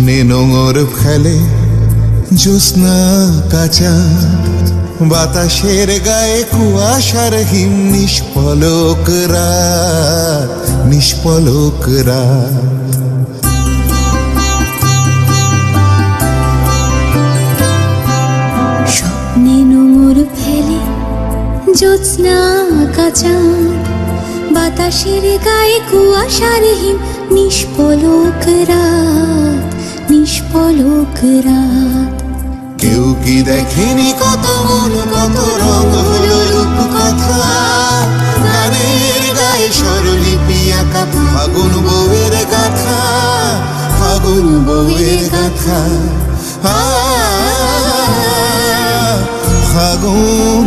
স্বপ্নে নোঙর ফেলে জ্যোৎস্না কাঁচা, বাতাসের গায়ে কুয়াশার হিম, নিষ্পলক রাত, নিষ্পলক রাত। স্বপ্নে নোঙর ফেলে জ্যোৎস্না কাঁচা, বাতাসের গায়ে কুয়াশার হিম, নিষ্পলক রাত, নিষ্পলক রাত। কেউ কি দেখেনি কত মন কত রং হলো রূপ কথা, গানের গায়ে স্বরলিপি আঁকা, ফাগুন বউয়ের গাথা, ফাগুন বউয়ের গাথা। ফাগুন